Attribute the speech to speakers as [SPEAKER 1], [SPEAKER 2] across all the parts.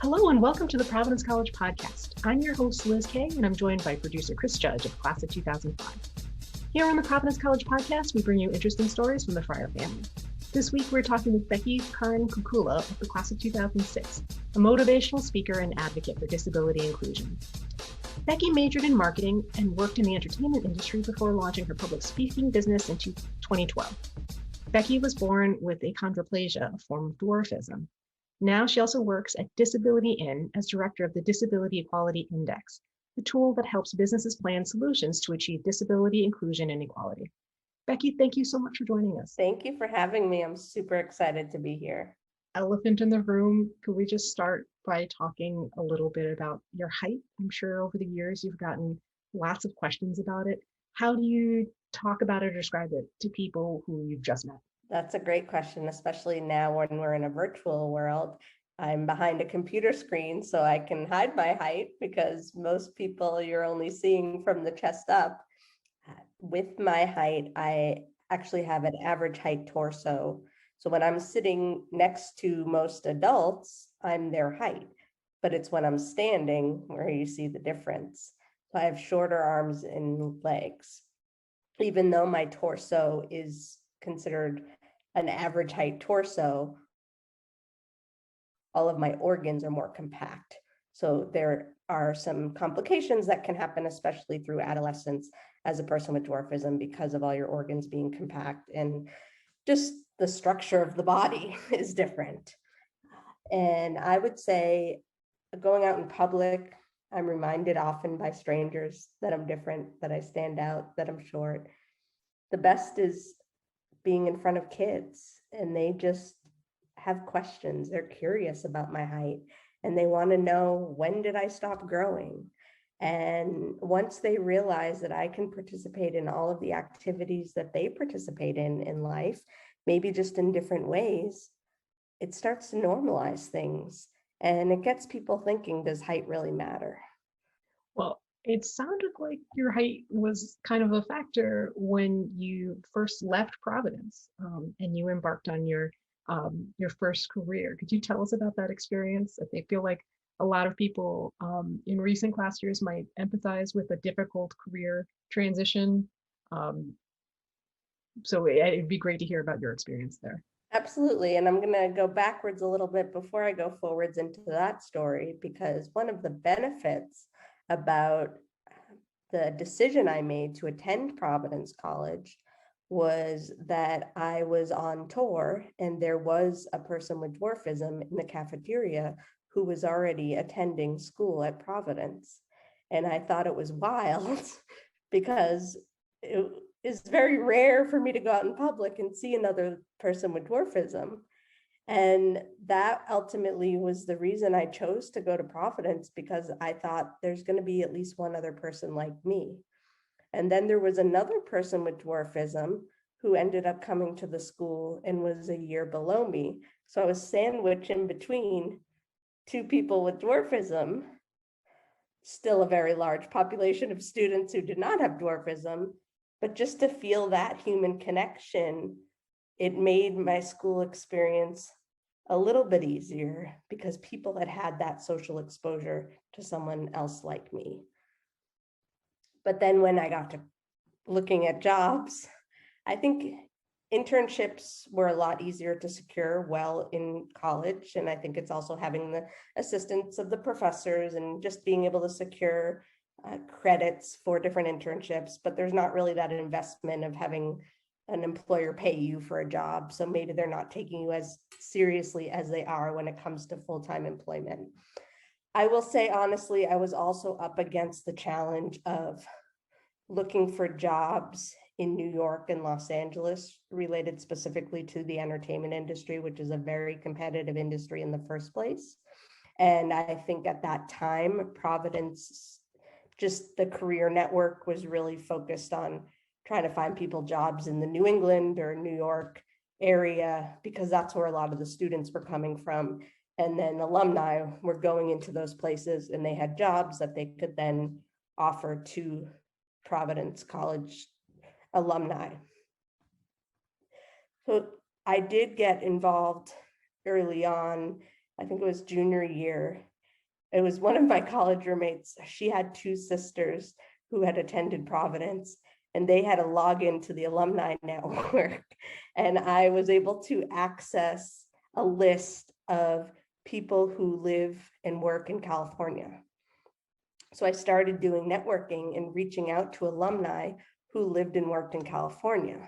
[SPEAKER 1] Hello and welcome to the Providence College podcast. I'm your host, Liz Kay, and I'm joined by producer Chris Judge of the class of 2005. Here on the Providence College podcast, we bring you interesting stories from the Fryer family. This week, we're talking with Becky Curran Kekula of the class of 2006, a motivational speaker and advocate for disability inclusion. Becky majored in marketing and worked in the entertainment industry before launching her public speaking business in 2012. Becky was born with achondroplasia, a form of dwarfism. Now she also works at Disability In as director of the Disability Equality Index, the tool that helps businesses plan solutions to achieve disability inclusion and equality. Becky, thank you so much for joining us.
[SPEAKER 2] Thank you for having me. I'm super excited to be here.
[SPEAKER 1] Elephant in the room, could we just start by talking a little bit about your height? I'm sure over the years you've gotten lots of questions about it. How do you talk about it or describe it to people who you've just met?
[SPEAKER 2] That's a great question, especially now when we're in a virtual world. I'm behind a computer screen, so I can hide my height because most people you're only seeing from the chest up. With my height, I actually have an average height torso. So when I'm sitting next to most adults, I'm their height, but it's when I'm standing where you see the difference. So I have shorter arms and legs, even though my torso is considered an average height torso, all of my organs are more compact. So there are some complications that can happen, especially through adolescence as a person with dwarfism, because of all your organs being compact and just the structure of the body is different. And I would say going out in public, I'm reminded often by strangers that I'm different, that I stand out, that I'm short. The best is being in front of kids and they just have questions. They're curious about my height and they want to know, when did I stop growing? And once they realize that I can participate in all of the activities that they participate in life, maybe just in different ways, it starts to normalize things. And it gets people thinking, does height really matter?
[SPEAKER 1] Well, it sounded like your height was kind of a factor when you first left Providence and you embarked on your first career. Could you tell us about that experience? I feel like a lot of people in recent class years might empathize with a difficult career transition. So it'd be great to hear about your experience there.
[SPEAKER 2] Absolutely. And I'm going to go backwards a little bit before I go forwards into that story, because one of the benefits about the decision I made to attend Providence College was that I was on tour and there was a person with dwarfism in the cafeteria who was already attending school at Providence. And I thought it was wild because it is very rare for me to go out in public and see another person with dwarfism. And that ultimately was the reason I chose to go to Providence, because I thought there's going to be at least one other person like me. And then there was another person with dwarfism who ended up coming to the school and was a year below me. So I was sandwiched in between two people with dwarfism, still a very large population of students who did not have dwarfism, but just to feel that human connection, it made my school experience a little bit easier because people had had that social exposure to someone else like me. But then when I got to looking at jobs, I think internships were a lot easier to secure well in college. And I think it's also having the assistance of the professors and just being able to secure credits for different internships, but there's not really that investment of having an employer pay you for a job. So maybe they're not taking you as seriously as they are when it comes to full-time employment. I will say, honestly, I was also up against the challenge of looking for jobs in New York and Los Angeles related specifically to the entertainment industry, which is a very competitive industry in the first place. And I think at that time, Providence, just the career network was really focused on trying to find people jobs in the New England or New York area, because that's where a lot of the students were coming from. And then alumni were going into those places and they had jobs that they could then offer to Providence College alumni. So I did get involved early on. I think it was junior year It was one of my college roommates. She had two sisters who had attended Providence, and they had a login to the alumni network. And I was able to access a list of people who live and work in California. So I started doing networking and reaching out to alumni who lived and worked in California.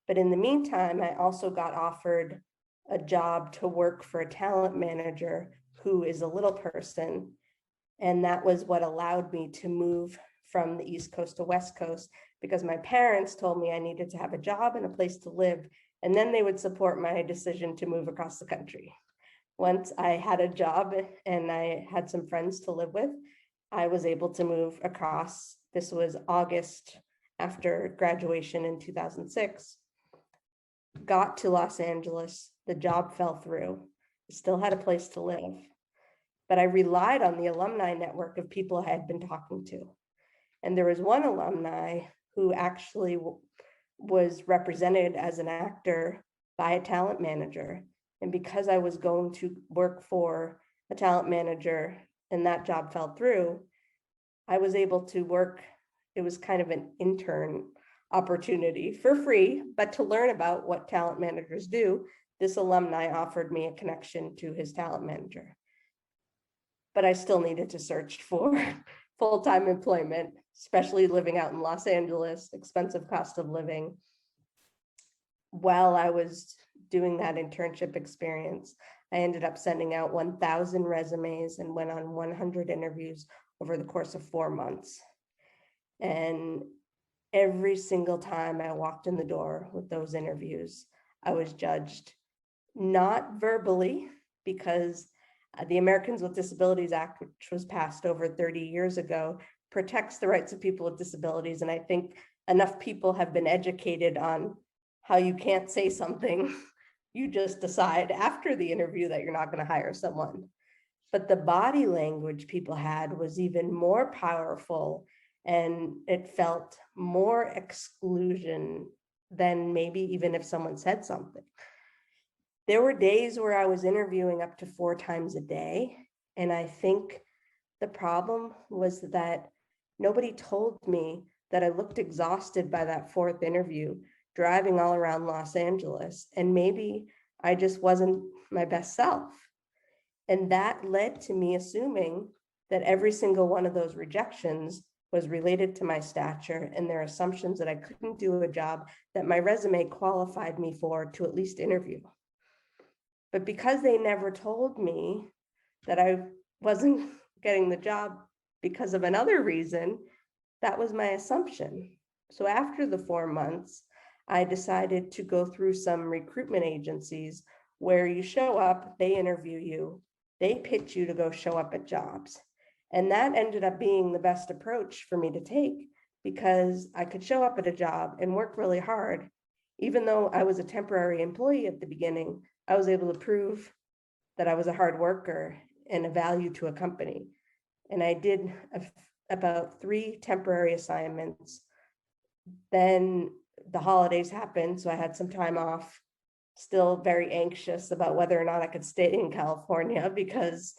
[SPEAKER 2] But in the meantime, I also got offered a job to work for a talent manager who is a little person. And that was what allowed me to move from the East Coast to West Coast, because my parents told me I needed to have a job and a place to live, and then they would support my decision to move across the country. Once I had a job and I had some friends to live with, I was able to move across. This was August after graduation in 2006. Got to Los Angeles, the job fell through. Still had a place to live, but I relied on the alumni network of people I had been talking to. And there was one alumni who actually was represented as an actor by a talent manager. And because I was going to work for a talent manager and that job fell through, I was able to work. It was kind of an intern opportunity for free, but to learn about what talent managers do, this alumni offered me a connection to his talent manager. But I still needed to search for full-time employment, especially living out in Los Angeles, expensive cost of living. While I was doing that internship experience, I ended up sending out 1,000 resumes and went on 100 interviews over the course of 4 months. And every single time I walked in the door with those interviews, I was judged, not verbally, because the Americans with Disabilities Act, which was passed over 30 years ago, protects the rights of people with disabilities. And I think enough people have been educated on how you can't say something. You just decide after the interview that you're not going to hire someone. But the body language people had was even more powerful, and it felt more exclusion than maybe even if someone said something. There were days where I was interviewing up to 4 times a day. And I think the problem was that nobody told me that I looked exhausted by that 4th interview, driving all around Los Angeles. And maybe I just wasn't my best self. And that led to me assuming that every single one of those rejections was related to my stature and their assumptions that I couldn't do a job that my resume qualified me for to at least interview. But because they never told me that I wasn't getting the job because of another reason, that was my assumption. So after the 4 months, I decided to go through some recruitment agencies where you show up, they interview you, they pitch you to go show up at jobs. And that ended up being the best approach for me to take, because I could show up at a job and work really hard. Even though I was a temporary employee at the beginning, I was able to prove that I was a hard worker and a value to a company. And I did about 3 temporary assignments. Then the holidays happened, so I had some time off, still very anxious about whether or not I could stay in California, because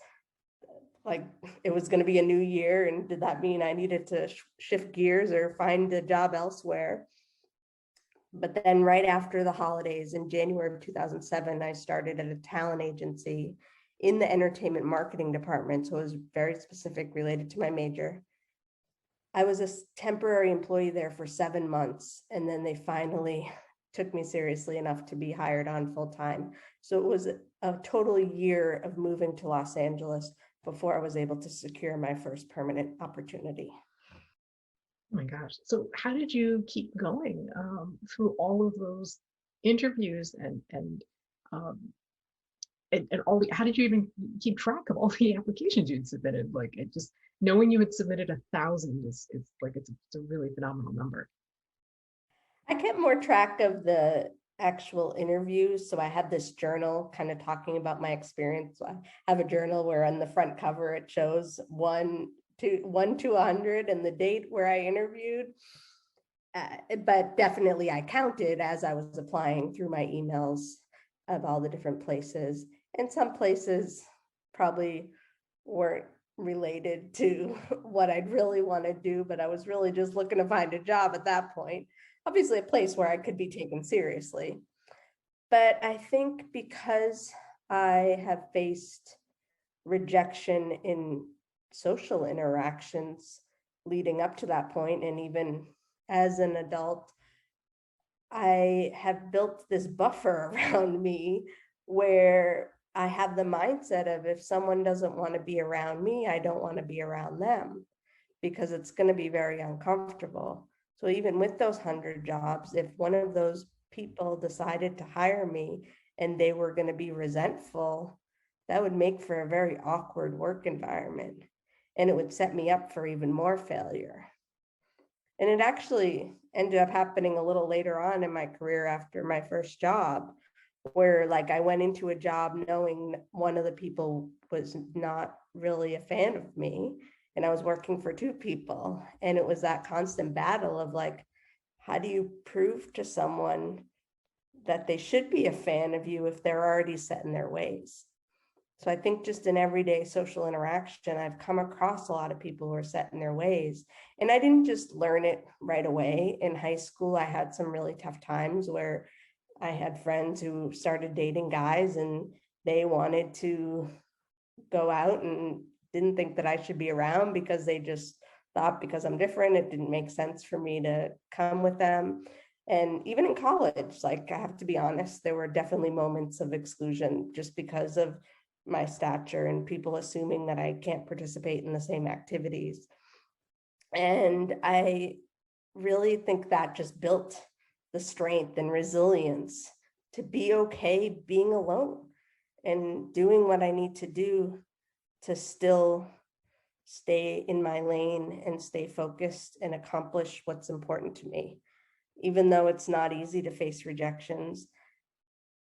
[SPEAKER 2] it was going to be a new year. And did that mean I needed to shift gears or find a job elsewhere? But then right after the holidays in January of 2007, I started at a talent agency in the entertainment marketing department. So it was very specific, related to my major. I was a temporary employee there for 7 months, and then they finally took me seriously enough to be hired on full time. So it was a total year of moving to Los Angeles before I was able to secure my first permanent opportunity.
[SPEAKER 1] Oh my gosh. So how did you keep going through all of those interviews and all how did you even keep track of all the applications you'd submitted? It just knowing you had submitted 1,000 it's a really phenomenal number.
[SPEAKER 2] I kept more track of the actual interviews. So I had this journal kind of talking about my experience. So I have a journal where on the front cover, it shows 1 to 100 and the date where I interviewed. But definitely I counted as I was applying through my emails of all the different places. And some places probably weren't related to what I'd really want to do, but I was really just looking to find a job at that point. Obviously, a place where I could be taken seriously. But I think because I have faced rejection in social interactions leading up to that point, and even as an adult, I have built this buffer around me where I have the mindset of if someone doesn't want to be around me, I don't want to be around them because it's going to be very uncomfortable. So even with those 100 jobs, if one of those people decided to hire me and they were going to be resentful, that would make for a very awkward work environment. And it would set me up for even more failure. And it actually ended up happening a little later on in my career after my first job, where like I went into a job knowing one of the people was not really a fan of me, and I was working for two people. And it was that constant battle of like, how do you prove to someone that they should be a fan of you if they're already set in their ways? So I think just in everyday social interaction, I've come across a lot of people who are set in their ways. And I didn't just learn it right away. In high school, I had some really tough times where I had friends who started dating guys and they wanted to go out and didn't think that I should be around because they just thought because I'm different, it didn't make sense for me to come with them. And even in college, like I have to be honest, there were definitely moments of exclusion just because of my stature and people assuming that I can't participate in the same activities. And I really think that just built the strength and resilience to be okay being alone and doing what I need to do to still stay in my lane and stay focused and accomplish what's important to me. Even though it's not easy to face rejections,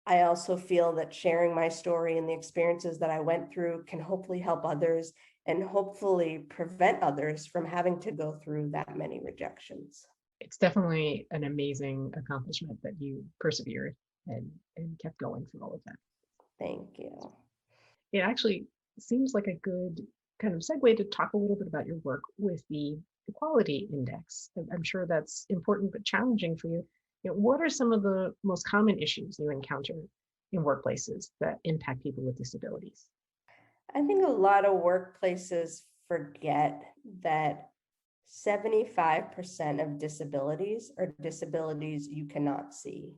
[SPEAKER 2] I also feel that sharing my story and the experiences that I went through can hopefully help others and hopefully prevent others from having to go through that many rejections.
[SPEAKER 1] It's definitely an amazing accomplishment that you persevered and kept going through all of that.
[SPEAKER 2] Thank you.
[SPEAKER 1] It actually seems like a good kind of segue to talk a little bit about your work with the Equality Index. I'm sure that's important but challenging for you. What are some of the most common issues you encounter in workplaces that impact people with disabilities?
[SPEAKER 2] I think a lot of workplaces forget that 75% of disabilities are disabilities you cannot see.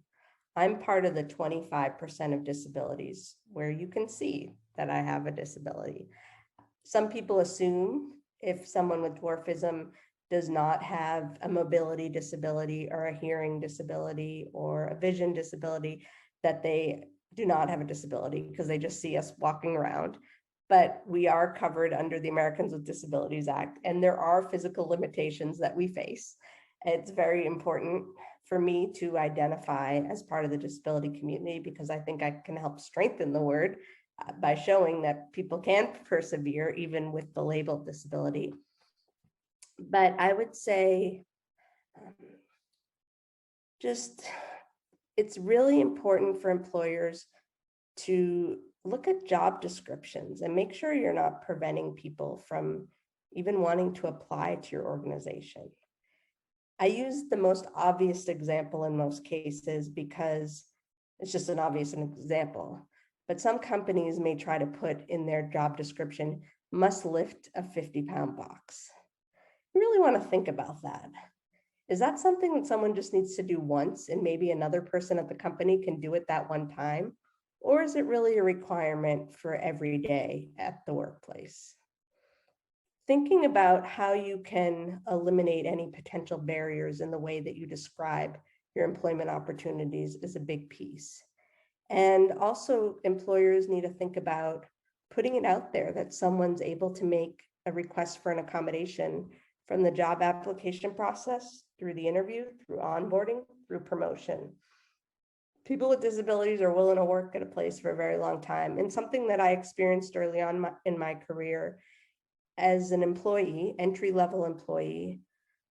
[SPEAKER 2] I'm part of the 25% of disabilities where you can see that I have a disability. Some people assume if someone with dwarfism does not have a mobility disability or a hearing disability or a vision disability, that they do not have a disability because they just see us walking around. But we are covered under the Americans with Disabilities Act, and there are physical limitations that we face. It's very important for me to identify as part of the disability community because I think I can help strengthen the word by showing that people can persevere even with the label disability. But I would say just it's really important for employers to look at job descriptions and make sure you're not preventing people from even wanting to apply to your organization. I use the most obvious example in most cases because it's just an obvious example. But some companies may try to put in their job description, must lift a 50-pound box. You really want to think about that. Is that something that someone just needs to do once and maybe another person at the company can do it that one time? Or is it really a requirement for every day at the workplace? Thinking about how you can eliminate any potential barriers in the way that you describe your employment opportunities is a big piece. And also employers need to think about putting it out there that someone's able to make a request for an accommodation from the job application process, through the interview, through onboarding, through promotion. People with disabilities are willing to work at a place for a very long time. And something that I experienced early on in my career as an employee, entry-level employee,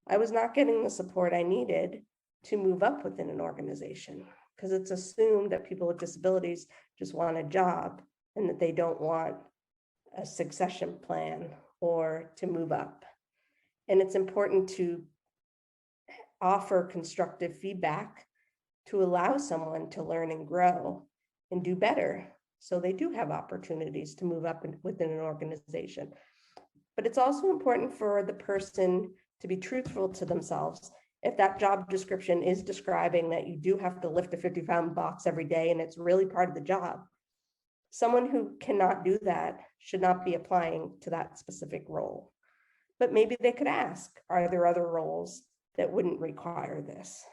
[SPEAKER 2] I was not getting the support I needed to move up within an organization because it's assumed that people with disabilities just want a job and that they don't want a succession plan or to move up. And it's important to offer constructive feedback to allow someone to learn and grow and do better, so they do have opportunities to move up within an organization. But it's also important for the person to be truthful to themselves. If that job description is describing that you do have to lift a 50-pound box every day and it's really part of the job, someone who cannot do that should not be applying to that specific role. But maybe they could ask, are there other roles that wouldn't require this,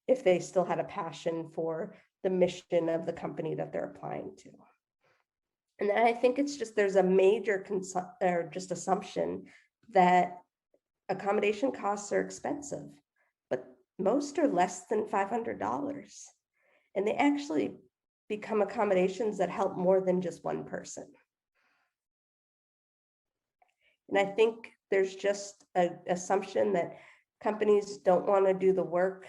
[SPEAKER 2] if they still had a passion for the mission of the company that they're applying to? And I think it's just, there's a major assumption that accommodation costs are expensive, but most are less than $500. And they actually become accommodations that help more than just one person. And I think there's just an assumption that companies don't want to do the work.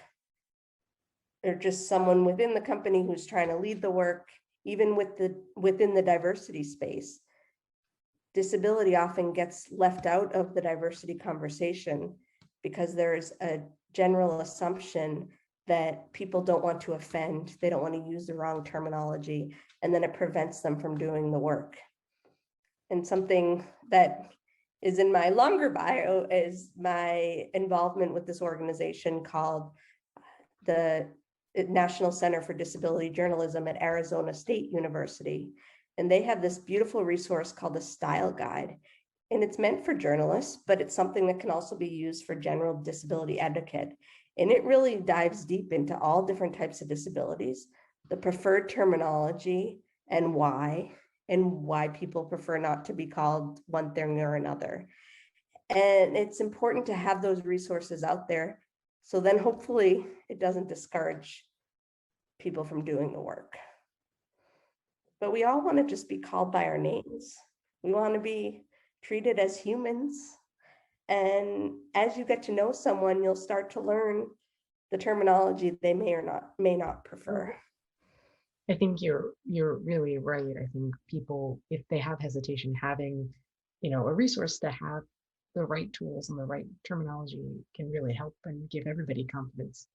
[SPEAKER 2] They're just someone within the company who's trying to lead the work, even within the diversity space. Disability often gets left out of the diversity conversation because there's a general assumption that people don't want to offend, they don't want to use the wrong terminology, and then it prevents them from doing the work. And something that is in my longer bio is my involvement with this organization called the National Center for Disability Journalism at Arizona State University. And they have this beautiful resource called the Style Guide. And it's meant for journalists, but it's something that can also be used for general disability advocate. And it really dives deep into all different types of disabilities, the preferred terminology and why people prefer not to be called one thing or another. And it's important to have those resources out there, so then hopefully it doesn't discourage people from doing the work. But we all want to just be called by our names. We want to be treated as humans. And as you get to know someone, you'll start to learn the terminology they may not prefer.
[SPEAKER 1] I think you're really right. I think people, if they have hesitation, having, a resource to have the right tools and the right terminology can really help and give everybody confidence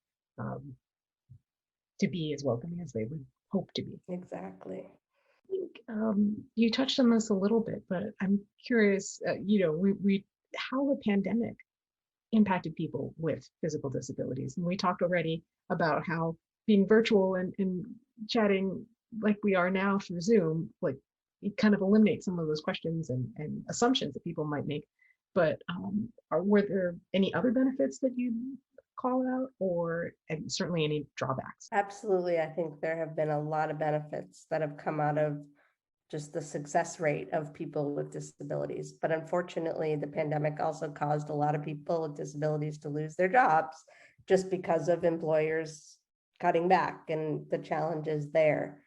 [SPEAKER 1] to be as welcoming as they would hope to be.
[SPEAKER 2] Exactly.
[SPEAKER 1] I think you touched on this a little bit, but I'm curious, how the pandemic impacted people with physical disabilities. And we talked already about how being virtual and chatting like we are now through Zoom, like it kind of eliminates some of those questions and assumptions that people might make. But were there any other benefits that you call out, and certainly any drawbacks?
[SPEAKER 2] Absolutely. I think there have been a lot of benefits that have come out of just the success rate of people with disabilities. But unfortunately, the pandemic also caused a lot of people with disabilities to lose their jobs just because of employers cutting back and the challenges there.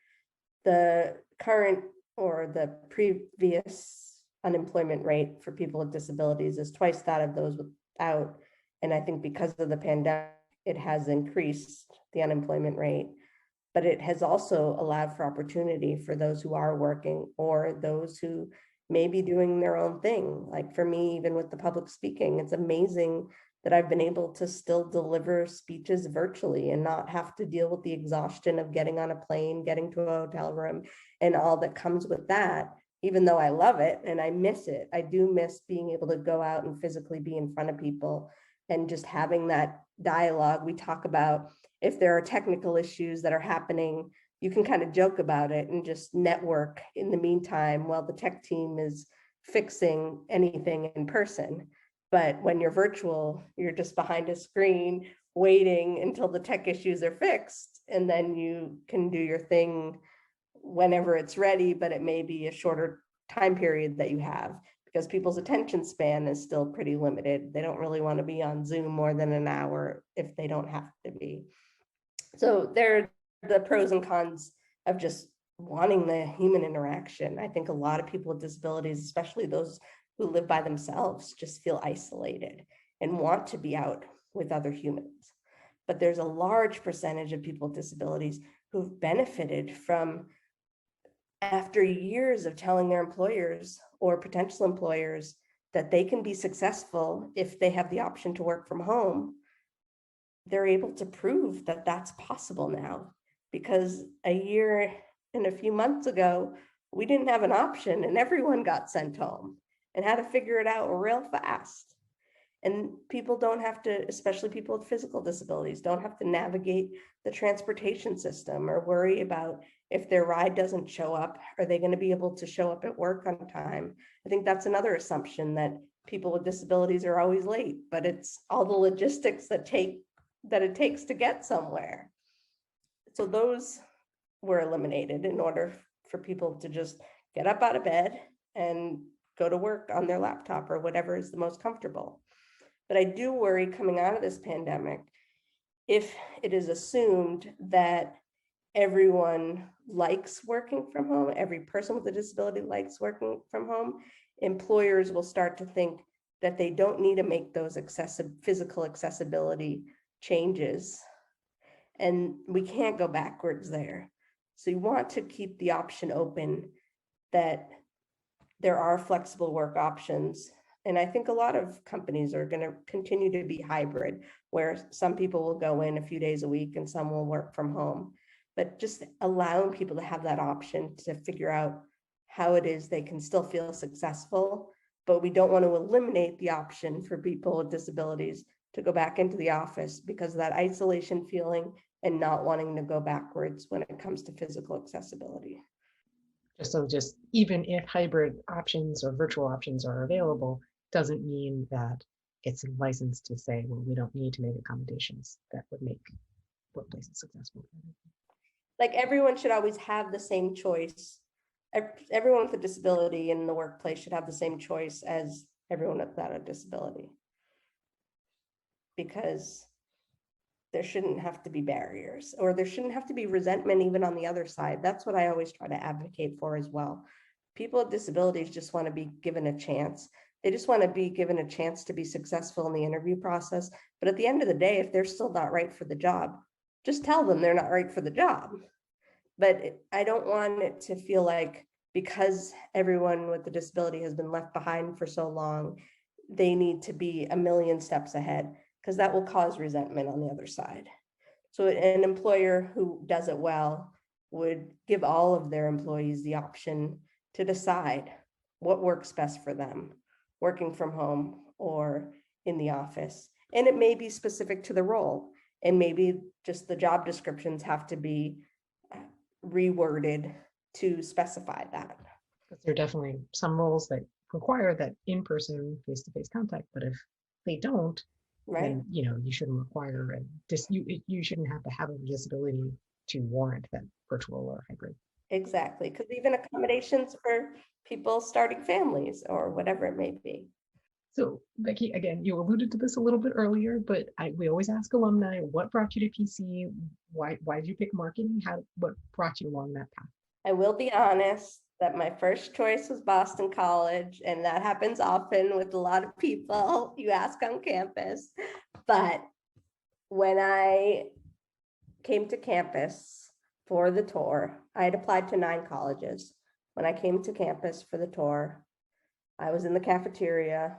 [SPEAKER 2] The current or the previous unemployment rate for people with disabilities is twice that of those without. And I think because of the pandemic, it has increased the unemployment rate, but it has also allowed for opportunity for those who are working or those who may be doing their own thing. Like for me, even with the public speaking, it's amazing that I've been able to still deliver speeches virtually and not have to deal with the exhaustion of getting on a plane, getting to a hotel room, and all that comes with that. Even though I love it and I miss it, I do miss being able to go out and physically be in front of people and just having that dialogue. We talk about if there are technical issues that are happening, you can kind of joke about it and just network in the meantime while the tech team is fixing anything in person. But when you're virtual, you're just behind a screen waiting until the tech issues are fixed, and then you can do your thing whenever it's ready, but it may be a shorter time period that you have because people's attention span is still pretty limited. They don't really want to be on Zoom more than an hour if they don't have to be. So there are the pros and cons of just wanting the human interaction. I think a lot of people with disabilities, especially those who live by themselves, just feel isolated and want to be out with other humans. But there's a large percentage of people with disabilities who've benefited from after years of telling their employers or potential employers that they can be successful if they have the option to work from home, they're able to prove that that's possible now. Because a year and a few months ago, we didn't have an option and everyone got sent home and had to figure it out real fast. And people don't have to, especially people with physical disabilities, don't have to navigate the transportation system or worry about if their ride doesn't show up, are they going to be able to show up at work on time? I think that's another assumption, that people with disabilities are always late, but it's all the logistics that it takes to get somewhere. So those were eliminated in order for people to just get up out of bed and go to work on their laptop or whatever is the most comfortable. But I do worry, coming out of this pandemic, if it is assumed that everyone likes working from home, every person with a disability likes working from home, employers will start to think that they don't need to make those physical accessibility changes. And we can't go backwards there. So you want to keep the option open that there are flexible work options. And I think a lot of companies are going to continue to be hybrid, where some people will go in a few days a week and some will work from home. But just allowing people to have that option to figure out how it is they can still feel successful, but we don't want to eliminate the option for people with disabilities to go back into the office because of that isolation feeling and not wanting to go backwards when it comes to physical accessibility.
[SPEAKER 1] So just even if hybrid options or virtual options are available, doesn't mean that it's licensed to say, well, we don't need to make accommodations that would make workplaces successful.
[SPEAKER 2] Like, everyone should always have the same choice. Everyone with a disability in the workplace should have the same choice as everyone without a disability, because there shouldn't have to be barriers, or there shouldn't have to be resentment even on the other side. That's what I always try to advocate for as well. People with disabilities just want to be given a chance. They just want to be given a chance to be successful in the interview process. But at the end of the day, if they're still not right for the job, just tell them they're not right for the job. But I don't want it to feel like because everyone with a disability has been left behind for so long, they need to be a million steps ahead, because that will cause resentment on the other side. So an employer who does it well would give all of their employees the option to decide what works best for them, working from home or in the office. And it may be specific to the role, and maybe just the job descriptions have to be reworded to specify that.
[SPEAKER 1] But there are definitely some roles that require that in-person, face-to-face contact, but if they don't,
[SPEAKER 2] Right.
[SPEAKER 1] then you shouldn't require you shouldn't have to have a disability to warrant that virtual or hybrid.
[SPEAKER 2] Exactly, because even accommodations for people starting families or whatever it may be.
[SPEAKER 1] So Becky, again, you alluded to this a little bit earlier, but we always ask alumni, what brought you to PC? Why did you pick marketing? What brought you along that path?
[SPEAKER 2] I will be honest that my first choice was Boston College, and that happens often with a lot of people you ask on campus. But when I came to campus for the tour, I had applied to 9 colleges. When I came to campus for the tour, I was in the cafeteria.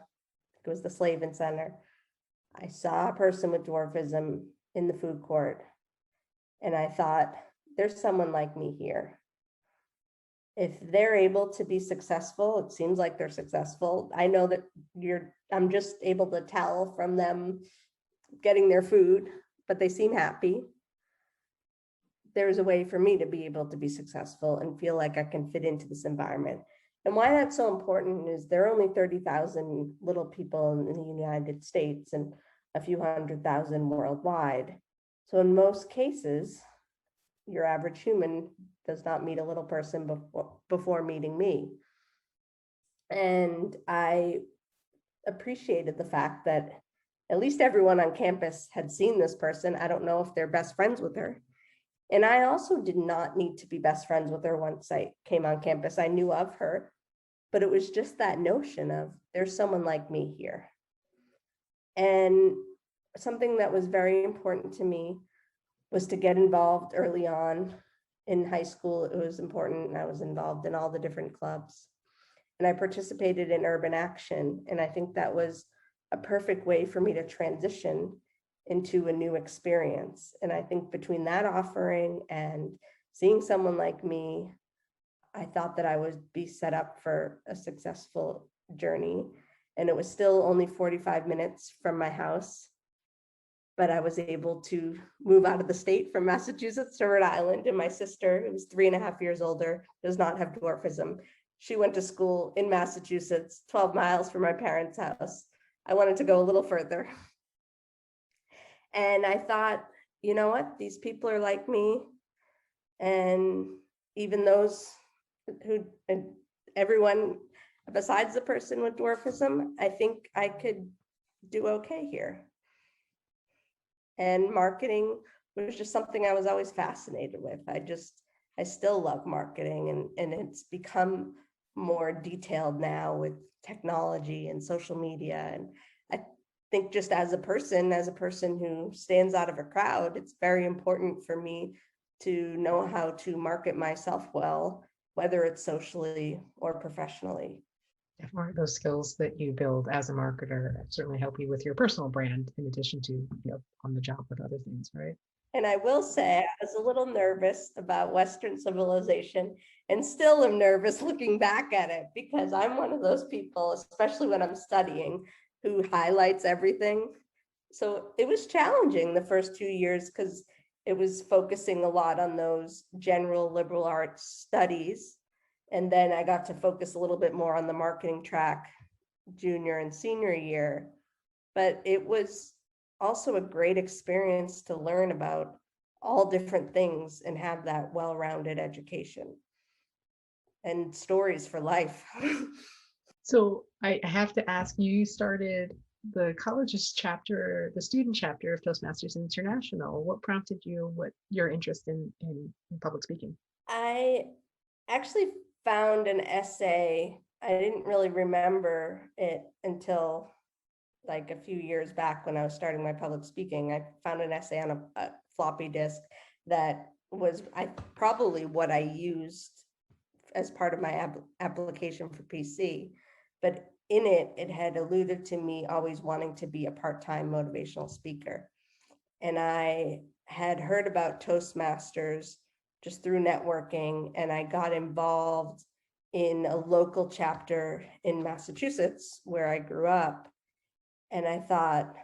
[SPEAKER 2] It was the Slavin Center. I saw a person with dwarfism in the food court, and I thought, there's someone like me here. If they're able to be successful, it seems like they're successful. I know that I'm just able to tell from them getting their food, but they seem happy. There's a way for me to be able to be successful and feel like I can fit into this environment. And why that's so important is there are only 30,000 little people in the United States and a few 100,000 worldwide. So in most cases, your average human does not meet a little person before meeting me. And I appreciated the fact that at least everyone on campus had seen this person. I don't know if they're best friends with her. And I also did not need to be best friends with her once I came on campus. I knew of her, but it was just that notion of there's someone like me here. And something that was very important to me was to get involved early on in high school, it was important. I was involved in all the different clubs, and I participated in Urban Action. And I think that was a perfect way for me to transition into a new experience. And I think between that offering and seeing someone like me, I thought that I would be set up for a successful journey. And it was still only 45 minutes from my house, but I was able to move out of the state from Massachusetts to Rhode Island. And my sister, who was 3.5 years older, does not have dwarfism. She went to school in Massachusetts, 12 miles from my parents' house. I wanted to go a little further. And I thought, you know what? These people are like me. And even those who, everyone besides the person with dwarfism, I think I could do okay here. And marketing was just something I was always fascinated with. I still love marketing, and it's become more detailed now with technology and social media. And I think just as a person who stands out of a crowd, it's very important for me to know how to market myself well, whether it's socially or professionally.
[SPEAKER 1] Definitely those skills that you build as a marketer certainly help you with your personal brand, in addition to, on the job with other things, right?
[SPEAKER 2] And I will say, I was a little nervous about Western civilization, and still am nervous looking back at it, because I'm one of those people, especially when I'm studying, who highlights everything. So it was challenging the first 2 years, because it was focusing a lot on those general liberal arts studies. And then I got to focus a little bit more on the marketing track junior and senior year. But it was also a great experience to learn about all different things and have that well-rounded education and stories for life.
[SPEAKER 1] So I have to ask, you started the college's chapter, the student chapter of Toastmasters International. What prompted you, what your interest in public speaking?
[SPEAKER 2] I actually found an essay. I didn't really remember it until like a few years back when I was starting my public speaking. I found an essay on a floppy disk that was probably what I used as part of my application for PC. But in it, it had alluded to me always wanting to be a part-time motivational speaker. And I had heard about Toastmasters just through networking, and I got involved in a local chapter in Massachusetts where I grew up. And I thought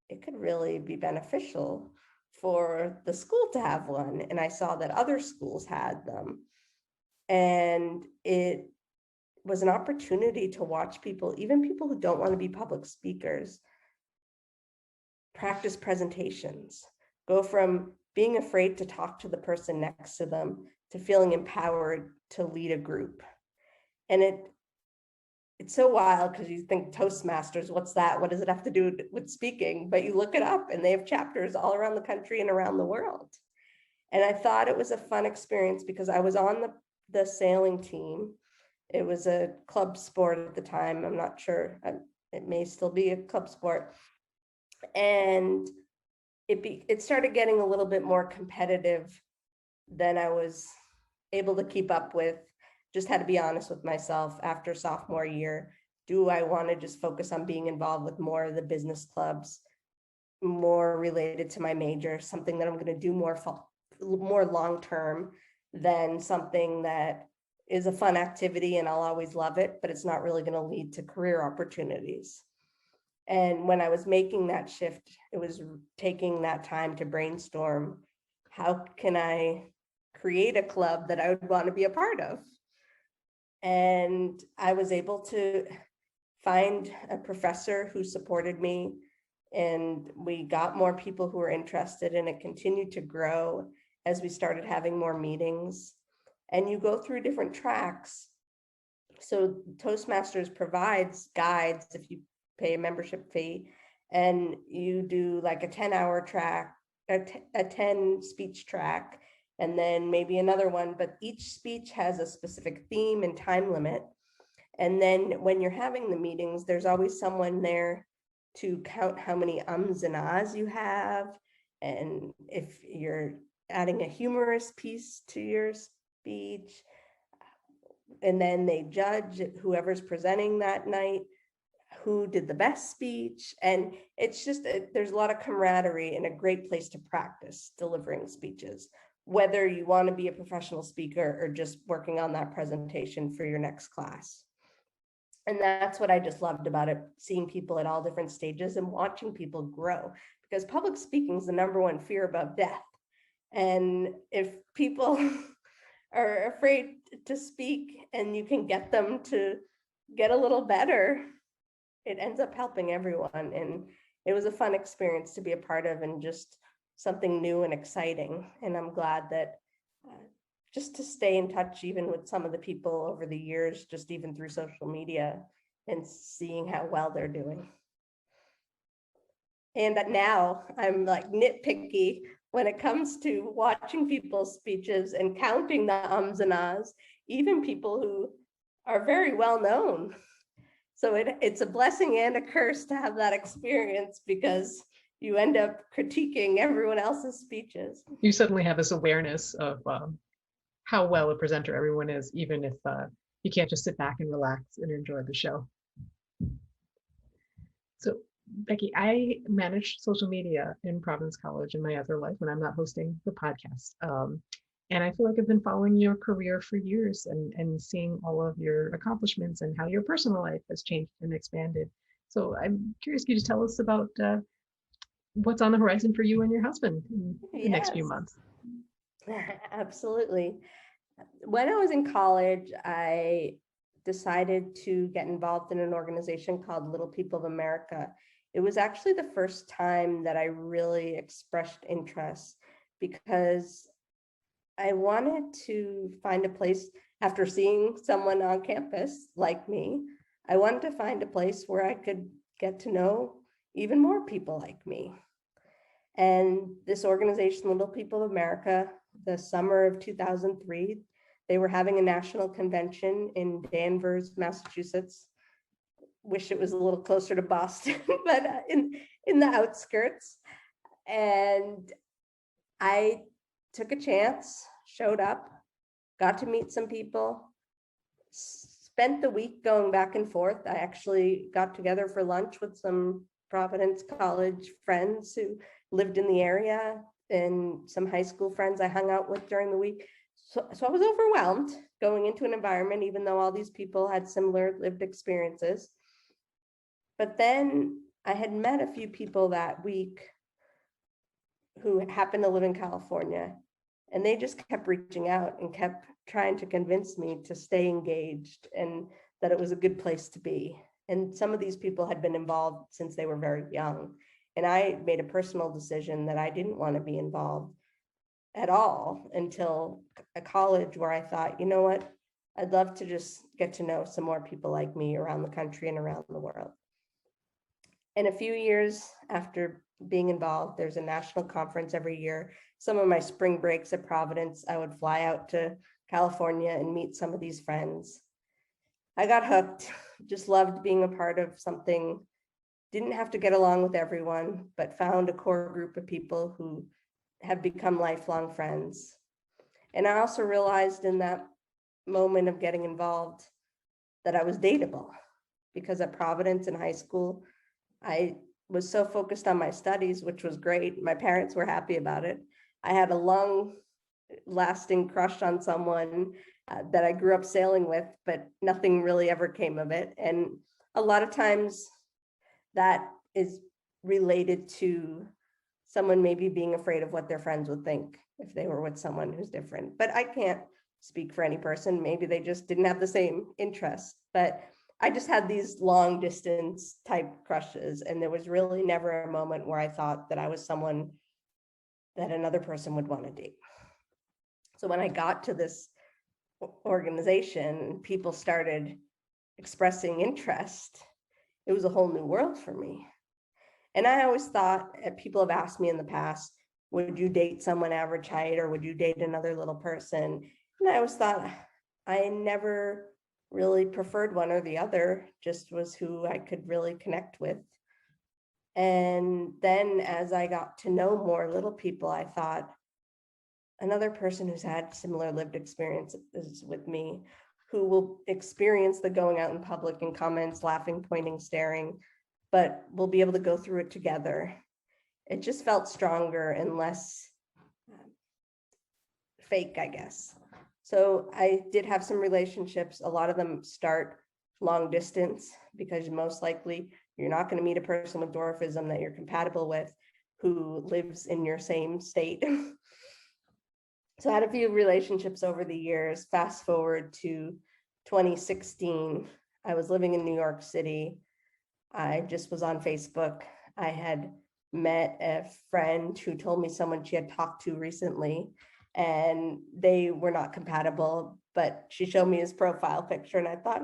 [SPEAKER 2] it could really be beneficial for the school to have one. And I saw that other schools had them. And it was an opportunity to watch people, even people who don't want to be public speakers, practice presentations, go from being afraid to talk to the person next to them to feeling empowered to lead a group. And it's so wild, because you think Toastmasters, what's that? What does it have to do with speaking? But you look it up, and they have chapters all around the country and around the world. And I thought it was a fun experience because I was on the sailing team. It was a club sport at the time. I'm not sure. It may still be a club sport. And it started getting a little bit more competitive than I was able to keep up with. Just had to be honest with myself after sophomore year. Do I want to just focus on being involved with more of the business clubs, more related to my major, something that I'm going to do more long-term than something that is a fun activity and I'll always love it, but it's not really going to lead to career opportunities. And when I was making that shift, it was taking that time to brainstorm, how can I create a club that I would want to be a part of? And I was able to find a professor who supported me, and we got more people who were interested, and it continued to grow as we started having more meetings. And you go through different tracks. So Toastmasters provides guides if you pay a membership fee, and you do like a 10-hour track, a 10 speech track, and then maybe another one, but each speech has a specific theme and time limit. And then when you're having the meetings, there's always someone there to count how many ums and ahs you have. And if you're adding a humorous piece to your speech. And then they judge whoever's presenting that night, who did the best speech. And it's just, there's a lot of camaraderie and a great place to practice delivering speeches, whether you want to be a professional speaker or just working on that presentation for your next class. And that's what I just loved about it, seeing people at all different stages and watching people grow, because public speaking is the #1 fear above death. And if people are afraid to speak and you can get them to get a little better, it ends up helping everyone. And it was a fun experience to be a part of, and just something new and exciting. And I'm glad that just to stay in touch, even with some of the people over the years, just even through social media, and seeing how well they're doing. And that now I'm like nitpicky when it comes to watching people's speeches and counting the ums and ahs, even people who are very well known. So it's a blessing and a curse to have that experience, because you end up critiquing everyone else's speeches.
[SPEAKER 1] You suddenly have this awareness of how well a presenter everyone is, even if you can't just sit back and relax and enjoy the show. So, Becky, I manage social media in Providence College in my other life when I'm not hosting the podcast. And I feel like I've been following your career for years, and seeing all of your accomplishments and how your personal life has changed and expanded. So I'm curious, could you tell us about what's on the horizon for you and your husband in the next few months?
[SPEAKER 2] Absolutely. When I was in college, I decided to get involved in an organization called Little People of America. It was actually the first time that I really expressed interest, because I wanted to find a place, after seeing someone on campus like me, I wanted to find a place where I could get to know even more people like me. And this organization, Little People of America, the summer of 2003, they were having a national convention in Danvers, Massachusetts. Wish it was a little closer to Boston, but in the outskirts. And I took a chance, showed up, got to meet some people, spent the week going back and forth. I actually got together for lunch with some Providence College friends who lived in the area, and some high school friends I hung out with during the week. So I was overwhelmed going into an environment, even though all these people had similar lived experiences. But then I had met a few people that week who happened to live in California, and they just kept reaching out and kept trying to convince me to stay engaged and that it was a good place to be. And some of these people had been involved since they were very young. And I made a personal decision that I didn't want to be involved at all until a college, where I thought, you know what, I'd love to just get to know some more people like me around the country and around the world. And a few years after being involved, there's a national conference every year. Some of my spring breaks at Providence, I would fly out to California and meet some of these friends. I got hooked, just loved being a part of something. Didn't have to get along with everyone, but found a core group of people who have become lifelong friends. And I also realized in that moment of getting involved that I was dateable, because at Providence in high school, I was so focused on my studies, which was great. My parents were happy about it. I had a long-lasting crush on someone that I grew up sailing with, but nothing really ever came of it. And a lot of times that is related to someone maybe being afraid of what their friends would think if they were with someone who's different. But I can't speak for any person. Maybe they just didn't have the same interest. But I just had these long distance type crushes, and there was really never a moment where I thought that I was someone that another person would want to date. So when I got to this organization, people started expressing interest. It was a whole new world for me. And I always thought, people have asked me in the past, would you date someone average height, or would you date another little person? And I always thought, I never really preferred one or the other, just was who I could really connect with. And then as I got to know more little people, I thought, another person who's had similar lived experiences with me, who will experience the going out in public and comments, laughing, pointing, staring, but we'll be able to go through it together. It just felt stronger and less fake, I guess. So I did have some relationships. A lot of them start long distance because most likely you're not going to meet a person with dwarfism that you're compatible with who lives in your same state. So I had a few relationships over the years. Fast forward to 2016, I was living in New York City. I just was on Facebook. I had met a friend who told me someone she had talked to recently, and they were not compatible, but she showed me his profile picture, and I thought,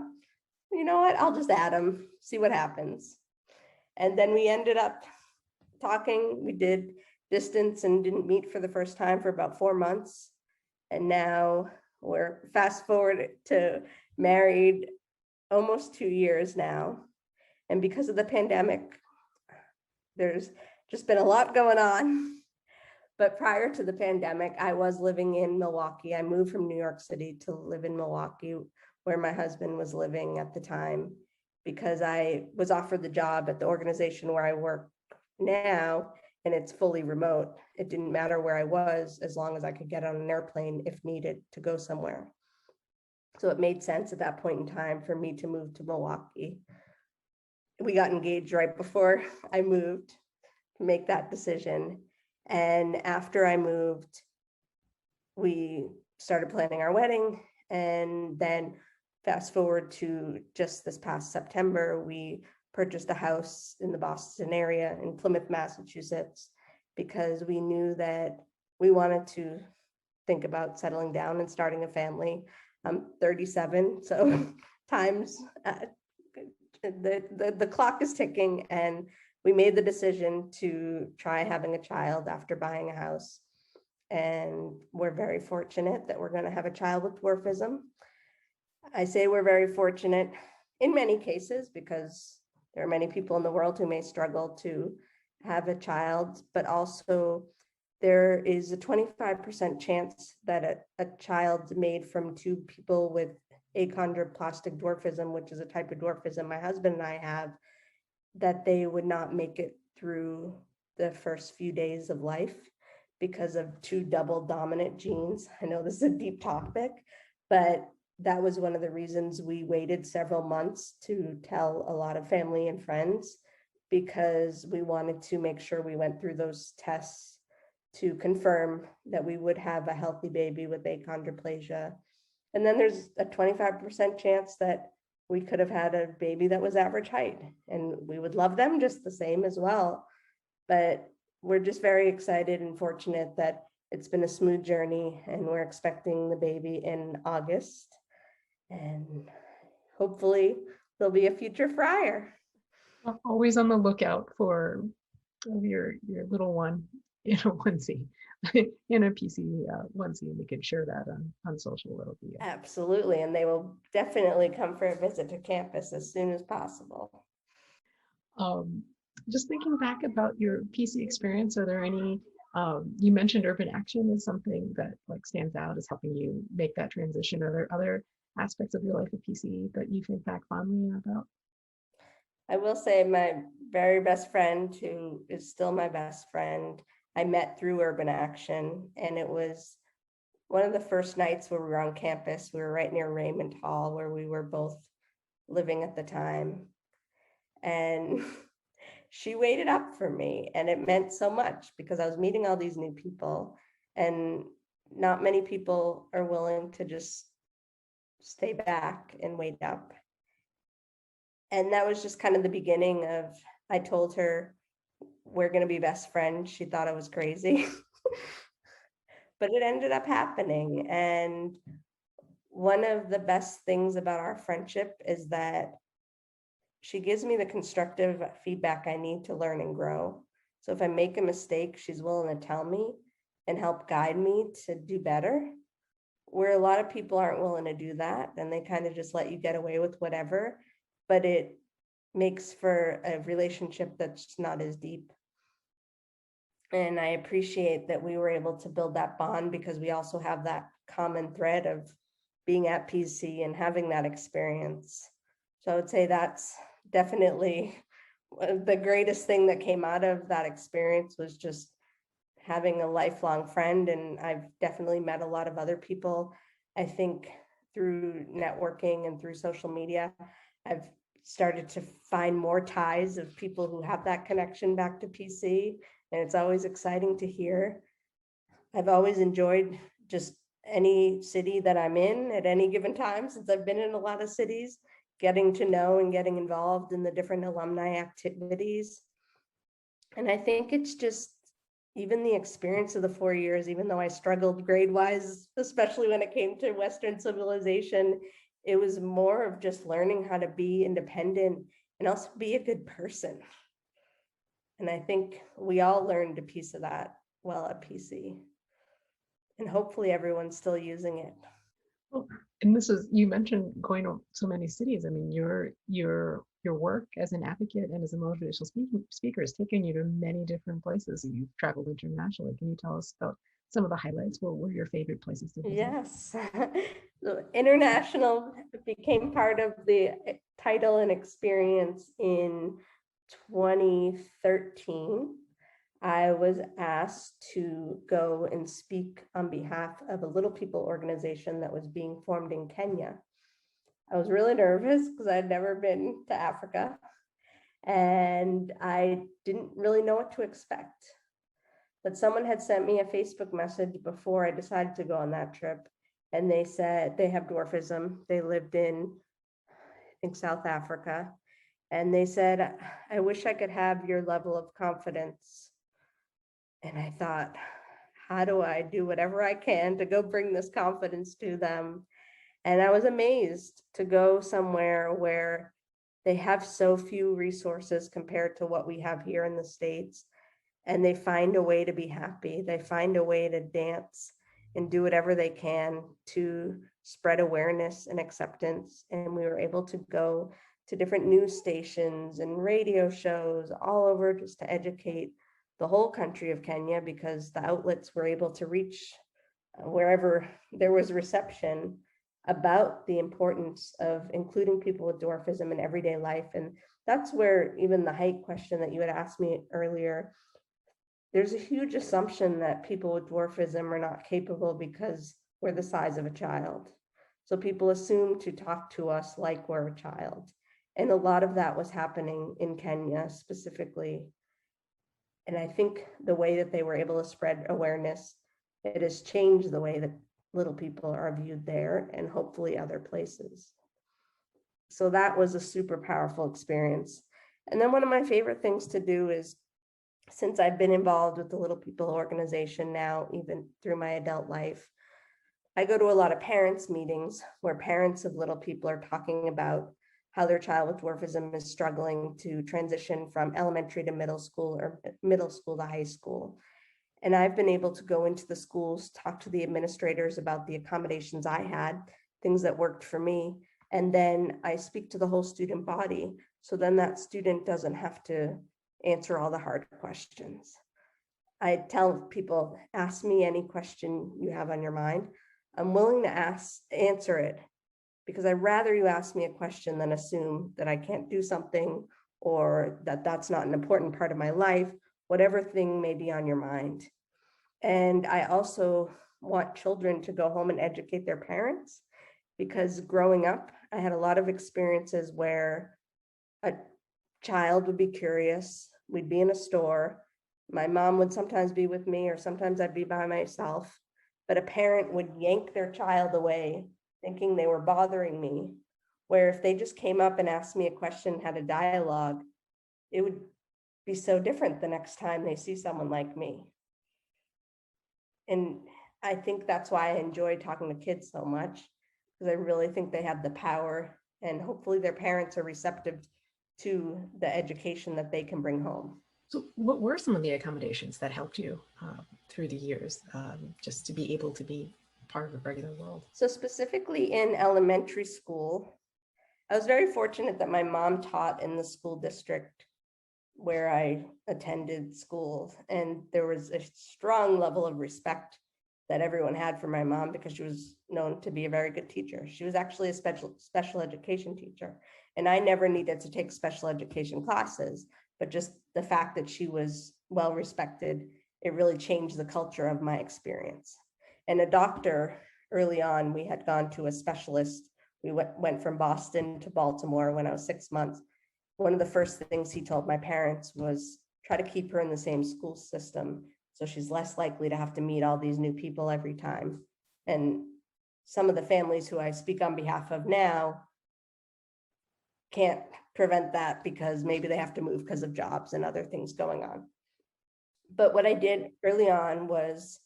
[SPEAKER 2] you know what, I'll just add him, see what happens. And then we ended up talking. We did distance and didn't meet for the first time for about 4 months. And now we're fast forward to married almost 2 years now. And because of the pandemic, there's just been a lot going on. But prior to the pandemic, I was living in Milwaukee. I moved from New York City to live in Milwaukee, where my husband was living at the time, because I was offered the job at the organization where I work now, and it's fully remote. It didn't matter where I was as long as I could get on an airplane if needed to go somewhere. So it made sense at that point in time for me to move to Milwaukee. We got engaged right before I moved to make that decision. And after I moved, we started planning our wedding. And then fast forward to just this past September, we purchased a house in the Boston area in Plymouth, Massachusetts, because we knew that we wanted to think about settling down and starting a family. I'm 37, so times the clock is ticking, and we made the decision to try having a child after buying a house. And we're very fortunate that we're going to have a child with dwarfism. I say we're very fortunate in many cases because there are many people in the world who may struggle to have a child, but also there is a 25% chance that a child made from two people with achondroplastic dwarfism, which is a type of dwarfism my husband and I have, that they would not make it through the first few days of life because of two double dominant genes. I know this is a deep topic, but that was one of the reasons we waited several months to tell a lot of family and friends, because we wanted to make sure we went through those tests to confirm that we would have a healthy baby with achondroplasia. And then there's a 25% chance that we could have had a baby that was average height, and we would love them just the same as well. But we're just very excited and fortunate that it's been a smooth journey, and we're expecting the baby in August. And hopefully there'll be a future Friar.
[SPEAKER 1] Always on the lookout for your little one in a onesie, in a PC onesie, and we can share that on social. It'll be
[SPEAKER 2] absolutely, and they will definitely come for a visit to campus as soon as possible.
[SPEAKER 1] Just thinking back about your PC experience, are there any? You mentioned urban action is something that like stands out as helping you make that transition. Are there other aspects of your life of PC that you think back fondly about?
[SPEAKER 2] I will say my very best friend, who is still my best friend, I met through urban action, and it was one of the first nights where we were on campus. We were right near Raymond Hall, where we were both living at the time. And she waited up for me, and it meant so much because I was meeting all these new people, and not many people are willing to just stay back and wait up. And that was just kind of the beginning of, I told her, we're going to be best friends. She thought I was crazy, but it ended up happening. And one of the best things about our friendship is that she gives me the constructive feedback I need to learn and grow. So if I make a mistake, she's willing to tell me and help guide me to do better, where a lot of people aren't willing to do that. And they kind of just let you get away with whatever, but it makes for a relationship that's not as deep. And I appreciate that we were able to build that bond because we also have that common thread of being at PC and having that experience. So I would say that's definitely the greatest thing that came out of that experience, was just having a lifelong friend. And I've definitely met a lot of other people. I think through networking and through social media, I've started to find more ties of people who have that connection back to PC. And it's always exciting to hear. I've always enjoyed just any city that I'm in at any given time, since I've been in a lot of cities, getting to know and getting involved in the different alumni activities. And I think it's just even the experience of the 4 years, even though I struggled grade-wise, especially when it came to Western civilization, it was more of just learning how to be independent and also be a good person. And I think we all learned a piece of that while at PC. And hopefully everyone's still using it.
[SPEAKER 1] Well, and this is, you mentioned going to so many cities. I mean, your work as an advocate and as a motivational speaker has taken you to many different places. You've traveled internationally. Can you tell us about some of the highlights? What were your favorite places to visit?
[SPEAKER 2] Yes. So international became part of the title and experience in 2013. I was asked to go and speak on behalf of a Little People organization that was being formed in Kenya. I was really nervous because I had never been to Africa and I didn't really know what to expect. But someone had sent me a Facebook message before I decided to go on that trip. And they said they have dwarfism. They lived in, I think, South Africa. And they said, I wish I could have your level of confidence. And I thought, how do I do whatever I can to go bring this confidence to them? And I was amazed to go somewhere where they have so few resources compared to what we have here in the States. And they find a way to be happy. They find a way to dance and do whatever they can to spread awareness and acceptance. And we were able to go to different news stations and radio shows all over just to educate the whole country of Kenya, because the outlets were able to reach wherever there was reception about the importance of including people with dwarfism in everyday life. And that's where even the height question that you had asked me earlier, there's a huge assumption that people with dwarfism are not capable because we're the size of a child. So people assume to talk to us like we're a child. And a lot of that was happening in Kenya specifically. And I think the way that they were able to spread awareness, it has changed the way that little people are viewed there and hopefully other places. So that was a super powerful experience. And then one of my favorite things to do is, since I've been involved with the Little People organization now, even through my adult life, I go to a lot of parents' meetings where parents of little people are talking about how their child with dwarfism is struggling to transition from elementary to middle school or middle school to high school. And I've been able to go into the schools, talk to the administrators about the accommodations I had, things that worked for me. And then I speak to the whole student body. So then that student doesn't have to answer all the hard questions. I tell people, ask me any question you have on your mind. I'm willing to answer it, because I'd rather you ask me a question than assume that I can't do something or that that's not an important part of my life, whatever thing may be on your mind. And I also want children to go home and educate their parents, because growing up, I had a lot of experiences where a child would be curious. We'd be in a store. My mom would sometimes be with me, or sometimes I'd be by myself, but a parent would yank their child away thinking they were bothering me, where if they just came up and asked me a question, had a dialogue, it would be so different the next time they see someone like me. And I think that's why I enjoy talking to kids so much, because I really think they have the power, and hopefully their parents are receptive to the education that they can bring home.
[SPEAKER 1] So what were some of the accommodations that helped you through the years, just to be able to be part of the regular world?
[SPEAKER 2] So specifically in elementary school, I was very fortunate that my mom taught in the school district where I attended school. And there was a strong level of respect that everyone had for my mom because she was known to be a very good teacher. She was actually a special education teacher. And I never needed to take special education classes, but just the fact that she was well respected, it really changed the culture of my experience. And a doctor, early on, we had gone to a specialist. We went from Boston to Baltimore when I was 6 months. One of the first things he told my parents was try to keep her in the same school system so she's less likely to have to meet all these new people every time. And some of the families who I speak on behalf of now can't prevent that because maybe they have to move because of jobs and other things going on. But what I did early on was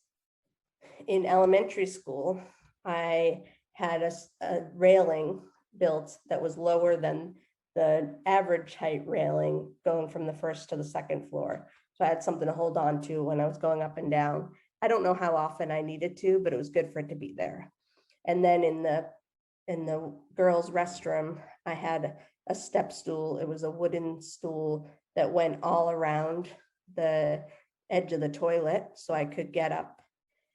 [SPEAKER 2] in elementary school, I had a railing built that was lower than the average height railing going from the first to the second floor. So I had something to hold on to when I was going up and down. I don't know how often I needed to, but it was good for it to be there. And then in the girls' restroom, I had a step stool. It was a wooden stool that went all around the edge of the toilet so I could get up.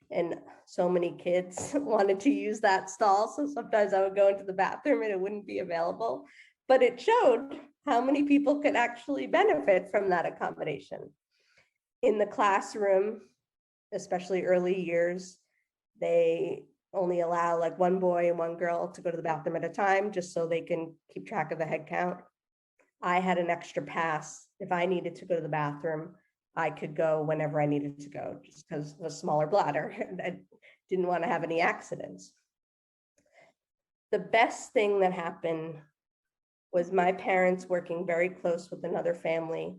[SPEAKER 2] And so many kids wanted to use that stall. So sometimes I would go into the bathroom and it wouldn't be available. But it showed how many people could actually benefit from that accommodation. In the classroom, especially early years, they only allow like one boy and one girl to go to the bathroom at a time, just so they can keep track of the head count. I had an extra pass. If I needed to go to the bathroom, I could go whenever I needed to go, just because of a smaller bladder. And I didn't want to have any accidents. The best thing that happened was my parents working very close with another family.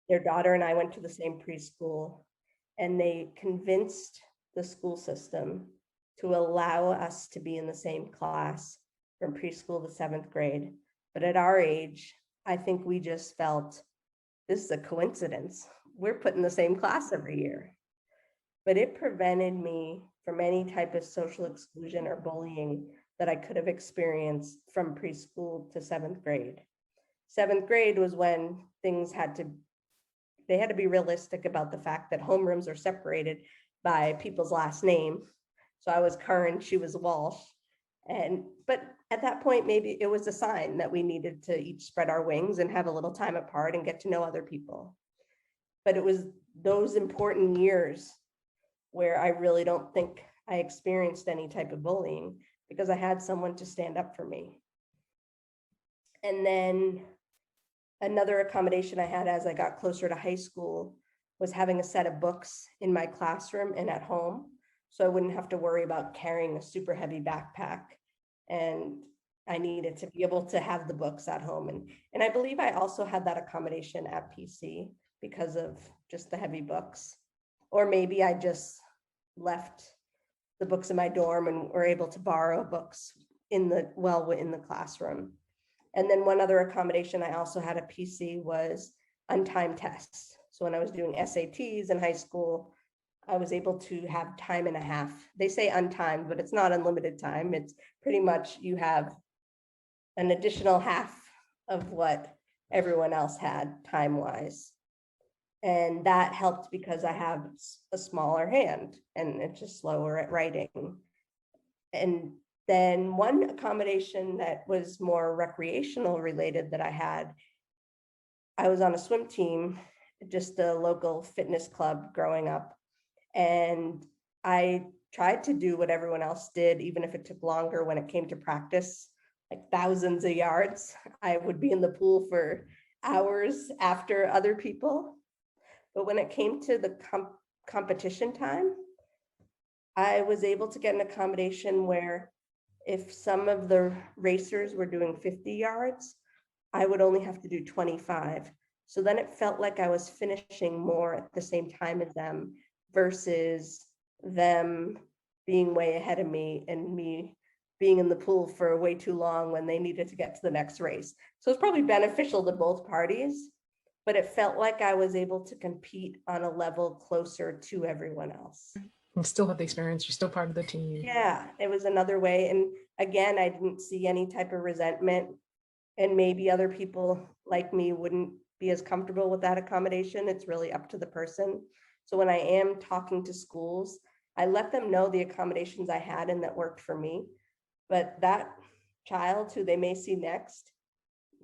[SPEAKER 2] Their daughter and I went to the same preschool, and they convinced the school system to allow us to be in the same class from preschool to 7th grade. But at our age, I think we just felt this is a coincidence. We're put in the same class every year. But it prevented me from any type of social exclusion or bullying that I could have experienced from preschool to 7th grade. 7th grade was when things had to be realistic about the fact that homerooms are separated by people's last name. So I was Curran, she was Walsh. But at that point, maybe it was a sign that we needed to each spread our wings and have a little time apart and get to know other people. But it was those important years where I really don't think I experienced any type of bullying because I had someone to stand up for me. And then another accommodation I had as I got closer to high school was having a set of books in my classroom and at home. So I wouldn't have to worry about carrying a super heavy backpack. And I needed to be able to have the books at home. And I believe I also had that accommodation at PC because of just the heavy books. Or maybe I just left the books in my dorm and were able to borrow books in the classroom. And then one other accommodation I also had at PC was untimed tests. So when I was doing SATs in high school, I was able to have time and a half. They say untimed, but it's not unlimited time. It's pretty much you have an additional half of what everyone else had time-wise. And that helped because I have a smaller hand and it's just slower at writing. And then one accommodation that was more recreational related that I was on a swim team, just a local fitness club growing up. And I tried to do what everyone else did, even if it took longer when it came to practice, like thousands of yards. I would be in the pool for hours after other people. But when it came to the competition time, I was able to get an accommodation where if some of the racers were doing 50 yards, I would only have to do 25. So then it felt like I was finishing more at the same time as them versus them being way ahead of me and me being in the pool for way too long when they needed to get to the next race. So it's probably beneficial to both parties, but it felt like I was able to compete on a level closer to everyone else.
[SPEAKER 1] And still have the experience, you're still part of the team.
[SPEAKER 2] Yeah, it was another way. And again, I didn't see any type of resentment, and maybe other people like me wouldn't be as comfortable with that accommodation. It's really up to the person. So when I am talking to schools, I let them know the accommodations I had and that worked for me. But that child who they may see next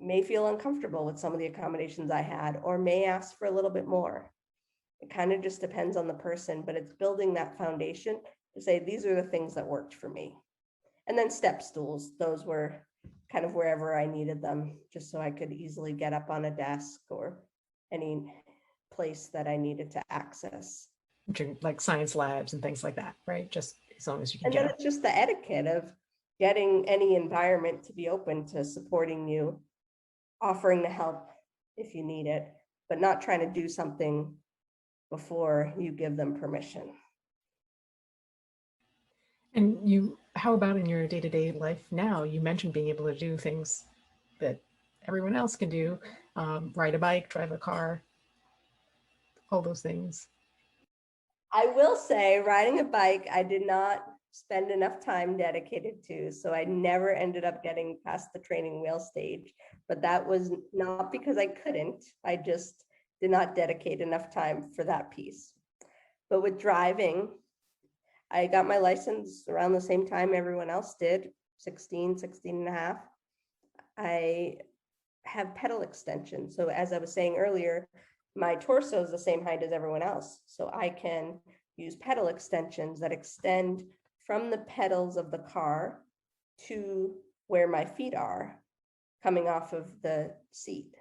[SPEAKER 2] may feel uncomfortable with some of the accommodations I had, or may ask for a little bit more. It kind of just depends on the person, but it's building that foundation to say, these are the things that worked for me. And then step stools, those were kind of wherever I needed them, just so I could easily get up on a desk or any place that I needed to access.
[SPEAKER 1] Like science labs and things like that, right? Just as long as you can
[SPEAKER 2] And
[SPEAKER 1] get
[SPEAKER 2] then
[SPEAKER 1] up.
[SPEAKER 2] it's just the etiquette of getting any environment to be open to supporting you, offering to help if you need it, but not trying to do something before you give them permission.
[SPEAKER 1] And how about in your day-to-day life now? You mentioned being able to do things that everyone else can do, ride a bike, drive a car, all those things.
[SPEAKER 2] I will say, riding a bike, I did not spend enough time dedicated to, so I never ended up getting past the training wheel stage. But that was not because I couldn't, I just did not dedicate enough time for that piece. But with driving, I got my license around the same time everyone else did, 16 and a half. I have pedal extension. So as I was saying earlier, my torso is the same height as everyone else. So I can use pedal extensions that extend from the pedals of the car to where my feet are coming off of the seat.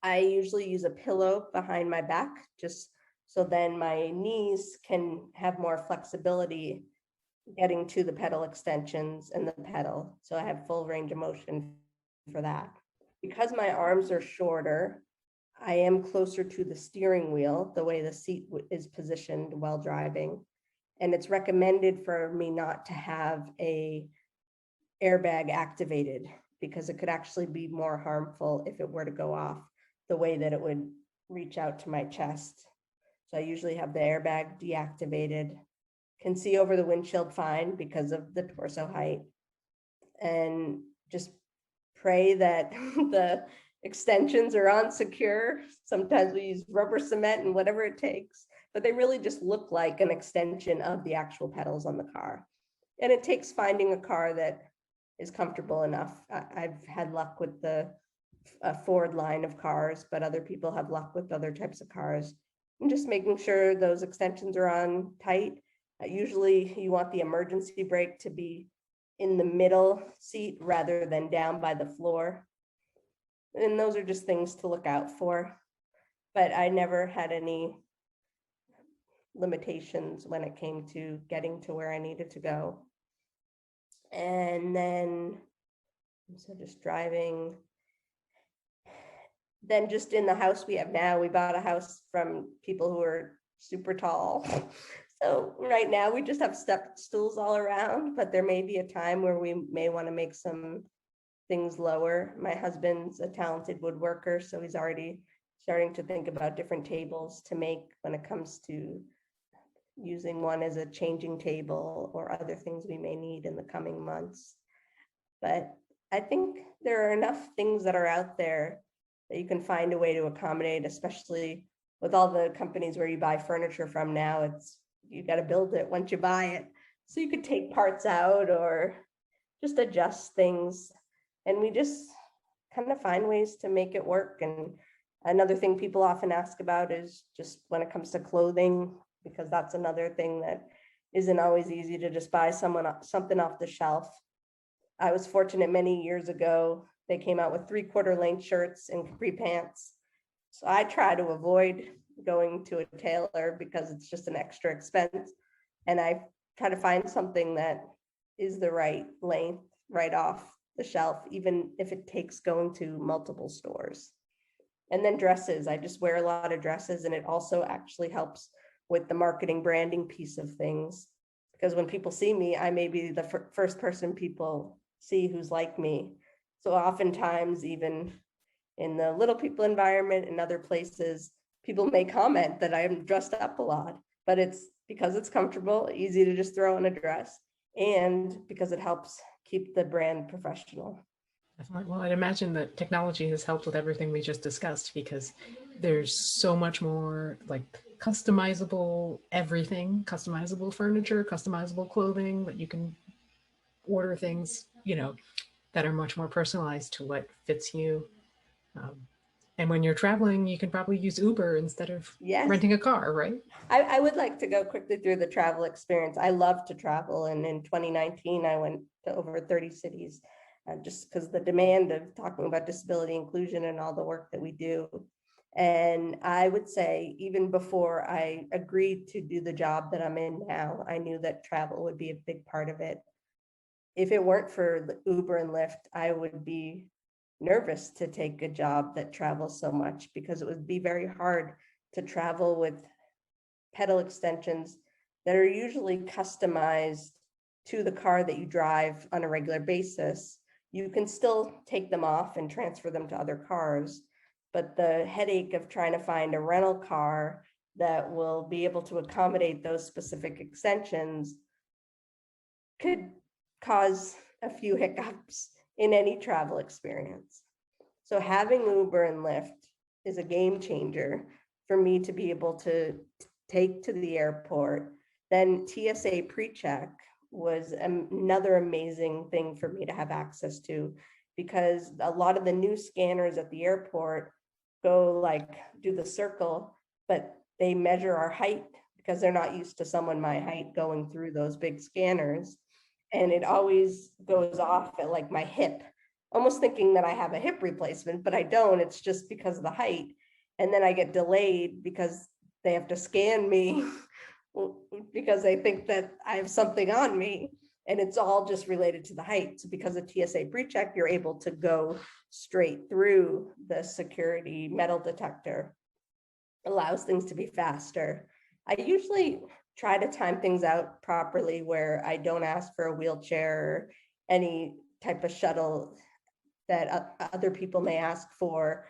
[SPEAKER 2] I usually use a pillow behind my back, just so then my knees can have more flexibility getting to the pedal extensions and the pedal. So I have full range of motion for that. Because my arms are shorter, I am closer to the steering wheel, the way the seat is positioned while driving. And it's recommended for me not to have a airbag activated, because it could actually be more harmful if it were to go off, the way that it would reach out to my chest. So I usually have the airbag deactivated, can see over the windshield fine because of the torso height, and just pray that the extensions are on secure. Sometimes we use rubber cement and whatever it takes, but they really just look like an extension of the actual pedals on the car. And it takes finding a car that is comfortable enough. I've had luck with the Ford line of cars, but other people have luck with other types of cars. And just making sure those extensions are on tight. Usually you want the emergency brake to be in the middle seat rather than down by the floor. And those are just things to look out for. But I never had any limitations when it came to getting to where I needed to go. And then, so just driving. Then just in the house we have now, we bought a house from people who are super tall. So right now we just have step stools all around, but there may be a time where we may want to make some things lower. My husband's a talented woodworker, so he's already starting to think about different tables to make when it comes to using one as a changing table or other things we may need in the coming months. But I think there are enough things that are out there that you can find a way to accommodate, especially with all the companies where you buy furniture from now. It's, you got to build it once you buy it. So you could take parts out or just adjust things. And we just kind of find ways to make it work. And another thing people often ask about is just when it comes to clothing, because that's another thing that isn't always easy to just buy something off the shelf. I was fortunate many years ago, they came out with 3/4 length shirts and capri pants. So I try to avoid going to a tailor because it's just an extra expense. And I try to find something that is the right length right off the shelf, even if it takes going to multiple stores. And then dresses, I just wear a lot of dresses, and it also actually helps with the marketing branding piece of things. Because when people see me, I may be the first person people see who's like me. So oftentimes, even in the little people environment and other places, people may comment that I'm dressed up a lot, but it's because it's comfortable, easy to just throw in a dress, and because it helps keep the brand professional.
[SPEAKER 1] Definitely. Well, I'd imagine that technology has helped with everything we just discussed because there's so much more like customizable everything, customizable furniture, customizable clothing that you can order things, that are much more personalized to what fits you. Um, and when you're traveling, you can probably use Uber instead of
[SPEAKER 2] Yes.
[SPEAKER 1] renting a car, right?
[SPEAKER 2] I would like to go quickly through the travel experience. I love to travel, and in 2019, I went to over 30 cities, just because the demand of talking about disability inclusion and all the work that we do. And I would say, even before I agreed to do the job that I'm in now, I knew that travel would be a big part of it. If it weren't for Uber and Lyft, I would be nervous to take a job that travels so much, because it would be very hard to travel with pedal extensions that are usually customized to the car that you drive on a regular basis. You can still take them off and transfer them to other cars, but the headache of trying to find a rental car that will be able to accommodate those specific extensions could cause a few hiccups in any travel experience. So having Uber and Lyft is a game changer for me to be able to take to the airport. Then TSA PreCheck was another amazing thing for me to have access to, because a lot of the new scanners at the airport go do the circle, but they measure our height because they're not used to someone my height going through those big scanners. And it always goes off at my hip, almost thinking that I have a hip replacement, but I don't. It's just because of the height. And then I get delayed because they have to scan me because they think that I have something on me. And it's all just related to the height. So because of TSA PreCheck, you're able to go straight through the security metal detector. Allows things to be faster. I usually try to time things out properly where I don't ask for a wheelchair or any type of shuttle that other people may ask for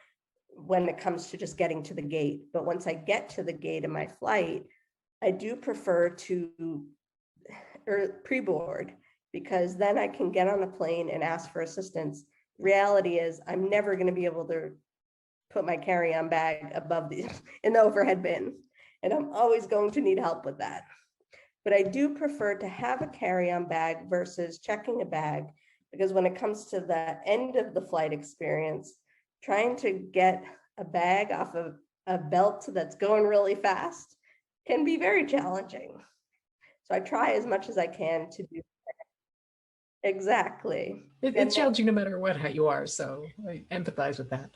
[SPEAKER 2] when it comes to just getting to the gate. But once I get to the gate of my flight, I do prefer to pre-board, because then I can get on a plane and ask for assistance. Reality is I'm never going to be able to put my carry-on bag above in the overhead bin, and I'm always going to need help with that. But I do prefer to have a carry-on bag versus checking a bag, because when it comes to the end of the flight experience, trying to get a bag off of a belt that's going really fast can be very challenging. So I try as much as I can to do that. Exactly.
[SPEAKER 1] It's challenging no matter what height you are, so I empathize with that.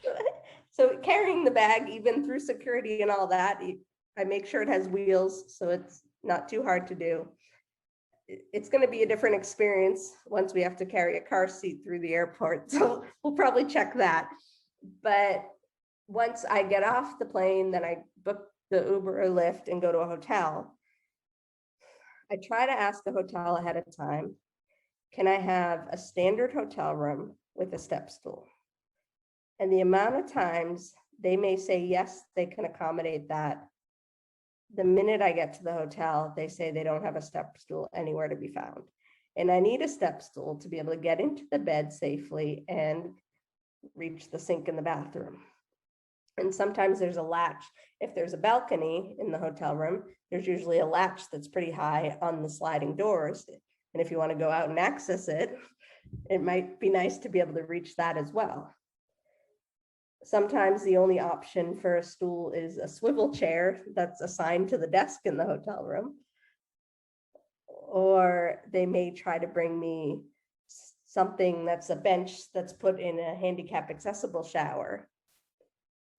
[SPEAKER 2] So carrying the bag, even through security and all that, I make sure it has wheels, so it's not too hard to do. It's going to be a different experience once we have to carry a car seat through the airport. So we'll probably check that. But once I get off the plane, then I book the Uber or Lyft and go to a hotel. I try to ask the hotel ahead of time, can I have a standard hotel room with a step stool? And the amount of times they may say, yes, they can accommodate that. The minute I get to the hotel, they say they don't have a step stool anywhere to be found. And I need a step stool to be able to get into the bed safely and reach the sink in the bathroom. And sometimes there's a latch. If there's a balcony in the hotel room, there's usually a latch that's pretty high on the sliding doors. And if you want to go out and access it, it might be nice to be able to reach that as well. Sometimes the only option for a stool is a swivel chair that's assigned to the desk in the hotel room. Or they may try to bring me something that's a bench that's put in a handicap accessible shower.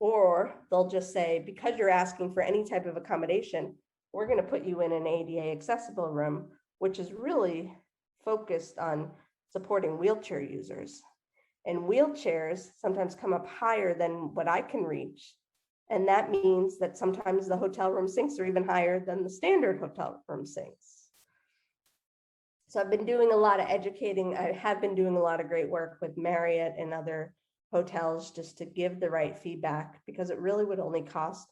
[SPEAKER 2] Or they'll just say, because you're asking for any type of accommodation, we're going to put you in an ADA accessible room, which is really focused on supporting wheelchair users. And wheelchairs sometimes come up higher than what I can reach. And that means that sometimes the hotel room sinks are even higher than the standard hotel room sinks. So I've been doing a lot of educating. I have been doing a lot of great work with Marriott and other hotels just to give the right feedback, because it really would only cost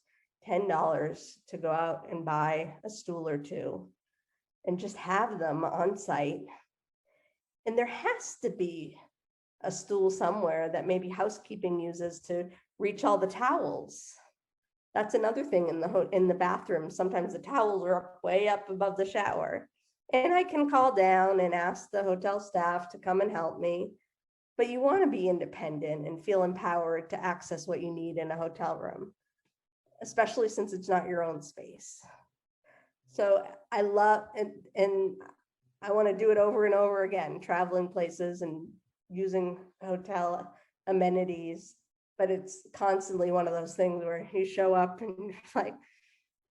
[SPEAKER 2] $10 to go out and buy a stool or two and just have them on site. And there has to be a stool somewhere that maybe housekeeping uses to reach all the towels. That's another thing in the bathroom. Sometimes the towels are way up above the shower, and I can call down and ask the hotel staff to come and help me. But you want to be independent and feel empowered to access what you need in a hotel room, especially since it's not your own space. So I love, and I want to do it over and over again, traveling places and using hotel amenities. But it's constantly one of those things where you show up and you're like,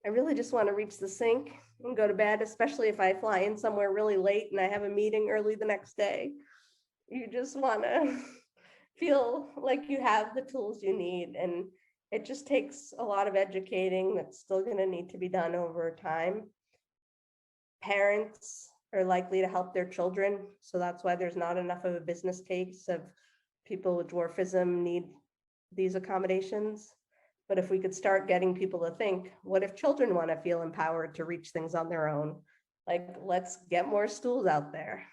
[SPEAKER 2] I really just want to reach the sink and go to bed, especially if I fly in somewhere really late and I have a meeting early the next day. You just want to feel like you have the tools you need. And it just takes a lot of educating that's still going to need to be done over time. Parents are likely to help their children. So that's why there's not enough of a business case of people with dwarfism need these accommodations. But if we could start getting people to think, what if children want to feel empowered to reach things on their own? Like, let's get more stools out there.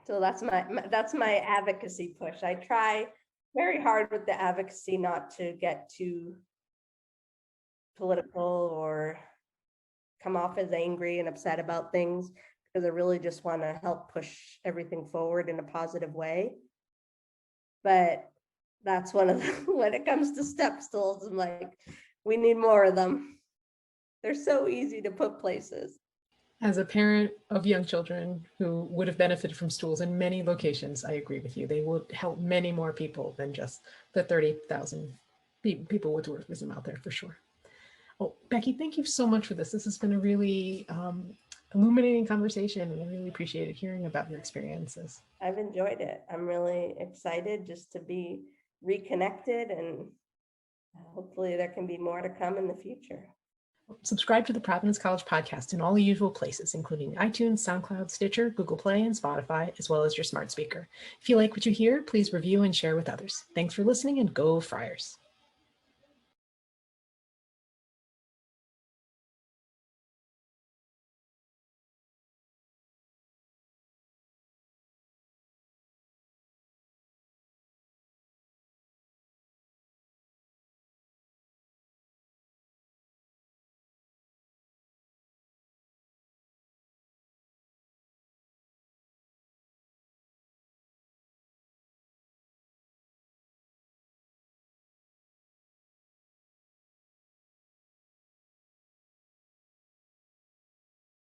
[SPEAKER 2] So that's my advocacy push. I try very hard with the advocacy not to get too political or come off as angry and upset about things, because I really just want to help push everything forward in a positive way. But that's one of the, when it comes to step stools, I'm like, we need more of them. They're so easy to put places.
[SPEAKER 1] As a parent of young children who would have benefited from stools in many locations, I agree with you. They would help many more people than just the 30,000 people with dwarfism out there, for sure. Oh, Becky, thank you so much for this. This has been a really illuminating conversation, and I really appreciated hearing about your experiences.
[SPEAKER 2] I've enjoyed it. I'm really excited just to be reconnected, and hopefully there can be more to come in the future.
[SPEAKER 1] Subscribe to the Providence College podcast in all the usual places, including iTunes, SoundCloud, Stitcher, Google Play, and Spotify, as well as your smart speaker. If you like what you hear, please review and share with others. Thanks for listening, and go Friars.